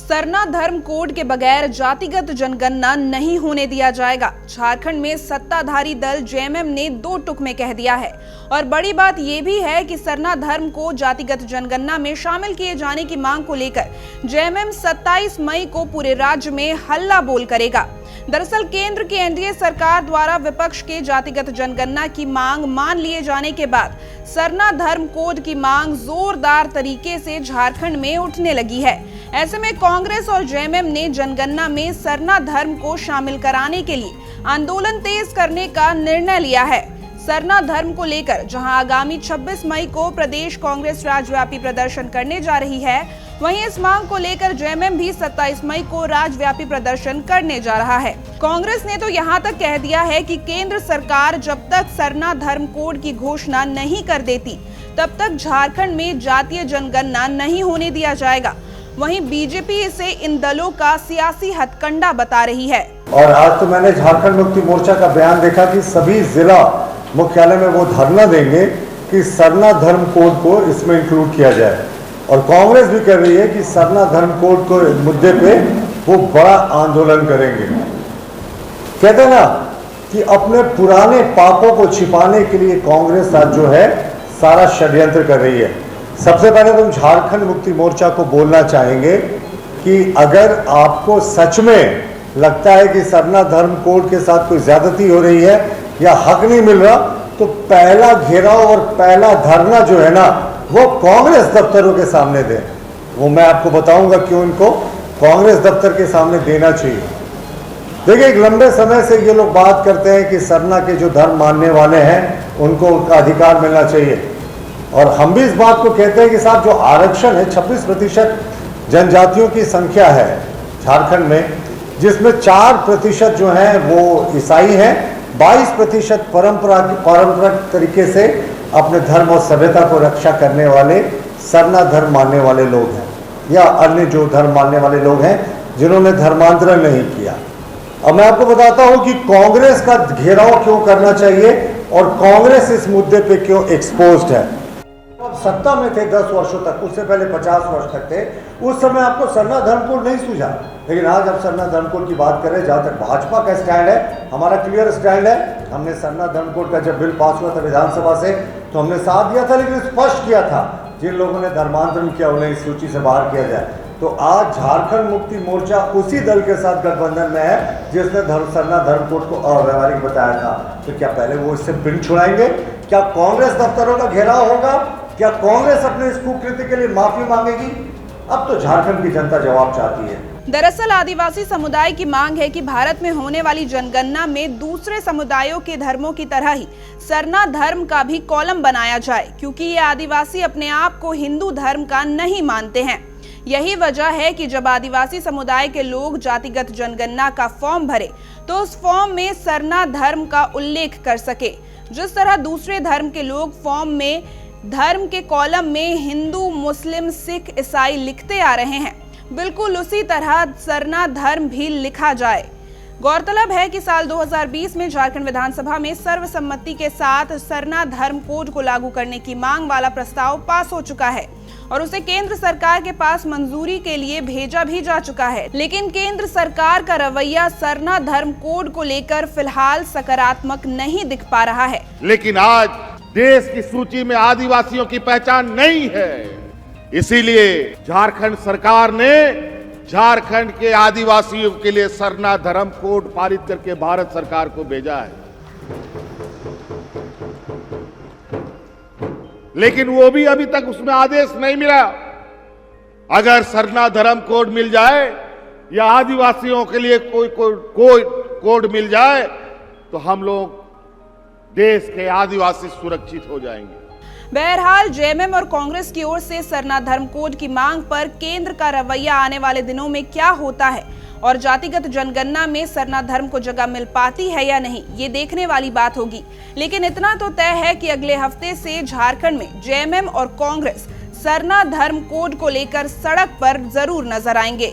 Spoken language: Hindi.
सरना धर्म कोड के बगैर जातिगत जनगणना नहीं होने दिया जाएगा। झारखंड में सत्ताधारी दल जेएमएम ने दो टुक में कह दिया है। और बड़ी बात यह भी है कि सरना धर्म को जातिगत जनगणना में शामिल किए जाने की मांग को लेकर जेएमएम 27 मई को पूरे राज्य में हल्ला बोल करेगा। दरअसल केंद्र की एनडीए सरकार द्वारा विपक्ष के जातिगत जनगणना की मांग मान लिए जाने के बाद सरना धर्म कोड की मांग जोरदार तरीके से झारखंड में उठने लगी है। ऐसे में कांग्रेस और जेएमएम ने जनगणना में सरना धर्म को शामिल कराने के लिए आंदोलन तेज करने का निर्णय लिया है। सरना धर्म को लेकर जहां आगामी 26 मई को प्रदेश कांग्रेस राज्यव्यापी प्रदर्शन करने जा रही है, वहीं इस मांग को लेकर जेएमएम भी 27 मई को राज्यव्यापी प्रदर्शन करने जा रहा है। कांग्रेस ने तो यहां तक कह दिया है कि केंद्र सरकार जब तक सरना धर्म कोड की घोषणा नहीं कर देती, तब तक झारखंड में जातीय जनगणना नहीं होने दिया जाएगा। वहीं बीजेपी इसे इन दलों का सियासी हथकंडा बता रही है। और आज तो मैंने झारखंड मुक्ति मोर्चा का बयान देखा कि सभी जिला मुख्यालय में वो धरना देंगे कि सरना धर्म कोड को इसमें इंक्लूड किया जाए। और कांग्रेस भी कर रही है कि सरना धर्म कोड को मुद्दे पे वो बड़ा आंदोलन करेंगे। कहते हैं ना कि अपने पुराने पापों को छिपाने के लिए कांग्रेस आज जो है सारा षड्यंत्र कर रही है। सबसे पहले तो हम झारखंड मुक्ति मोर्चा को बोलना चाहेंगे कि अगर आपको सच में लगता है कि सरना धर्म कोड के साथ कोई ज्यादती हो रही है या हक नहीं मिल रहा, तो पहला घेराव और पहला धरना जो है ना, वो कांग्रेस दफ्तरों के सामने दें। वो मैं आपको बताऊंगा क्यों इनको कांग्रेस दफ्तर के सामने देना चाहिए। देखिए, एक लंबे समय से ये लोग बात करते हैं कि सरना के जो धर्म मानने वाले हैं उनको उनका अधिकार मिलना चाहिए। और हम भी इस बात को कहते हैं कि साहब जो आरक्षण है, 26% जनजातियों की संख्या है झारखंड में, जिसमें 4% जो हैं वो ईसाई हैं, 22% पारंपरिक तरीके से अपने धर्म और सभ्यता को रक्षा करने वाले सरना धर्म मानने वाले लोग हैं, या अन्य जो धर्म मानने वाले लोग हैं जिन्होंने धर्मांतरण नहीं किया। अब मैं आपको बताता हूं कि कांग्रेस का घेराव क्यों करना चाहिए और कांग्रेस इस मुद्दे पे क्यों एक्सपोज्ड है। अब सत्ता में थे 10 वर्षों तक, उससे पहले 50 वर्ष तक थे, उस समय आपको सरना धर्म कोड नहीं सूझा। लेकिन आज हम सरना धर्म कोड की बात करें, जहां तक भाजपा का स्टैंड है, हमारा क्लियर स्टैंड है। हमने सरना धर्म कोड का जब बिल पास हुआ था विधानसभा से, तो हमने साथ दिया था, लेकिन स्पष्ट किया था जिन लोगों ने धर्मांतरण किया उन्हें इस सूची से बाहर किया जाए। तो आज झारखंड मुक्ति मोर्चा उसी दल के साथ गठबंधन में है जिसने सरना धर्म कोड को अव्यवहारिक बताया था। तो क्या पहले वो इससे पिन छुड़ाएंगे? क्या कांग्रेस दफ्तरों का घेराव होगा? क्या कांग्रेस अपने इस कुकृत्य के लिए माफी मांगेगी? अब तो झारखंड की जनता जवाब चाहती है। दरअसल आदिवासी समुदाय की मांग है कि भारत में होने वाली जनगणना में दूसरे समुदायों के धर्मों की तरह ही सरना धर्म का भी कॉलम बनाया जाए, क्योंकि ये आदिवासी अपने आप को हिंदू धर्म का नहीं मानते हैं। यही वजह है कि जब आदिवासी समुदाय के लोग जातिगत जनगणना का फॉर्म भरे तो उस फॉर्म में सरना धर्म का उल्लेख कर सके। जिस तरह दूसरे धर्म के लोग फॉर्म में धर्म के कॉलम में हिंदू, मुस्लिम, सिख, ईसाई लिखते आ रहे हैं, बिल्कुल उसी तरह सरना धर्म भी लिखा जाए। गौरतलब है कि साल 2020 में झारखंड विधानसभा में सर्वसम्मति के साथ सरना धर्म कोड को लागू करने की मांग वाला प्रस्ताव पास हो चुका है और उसे केंद्र सरकार के पास मंजूरी के लिए भेजा भी जा चुका है। लेकिन केंद्र सरकार का रवैया सरना धर्म कोड को लेकर फिलहाल सकारात्मक नहीं दिख पा रहा है। लेकिन आज देश की सूची में आदिवासियों की पहचान नहीं है, इसीलिए झारखंड सरकार ने झारखंड के आदिवासियों के लिए सरना धर्म कोड पारित करके भारत सरकार को भेजा है। लेकिन वो भी अभी तक उसमें आदेश नहीं मिला। अगर सरना धर्म कोड मिल जाए या आदिवासियों के लिए कोई कोड मिल जाए तो हम लोग देश के आदिवासी सुरक्षित हो जाएंगे। बहरहाल जेएमएम और कांग्रेस की ओर से सरना धर्म कोड की मांग पर केंद्र का रवैया आने वाले दिनों में क्या होता है और जातिगत जनगणना में सरना धर्म को जगह मिल पाती है या नहीं, ये देखने वाली बात होगी। लेकिन इतना तो तय है कि अगले हफ्ते से झारखंड में जेएमएम और कांग्रेस सरना धर्म कोड को लेकर सड़क पर जरूर नजर आएंगे।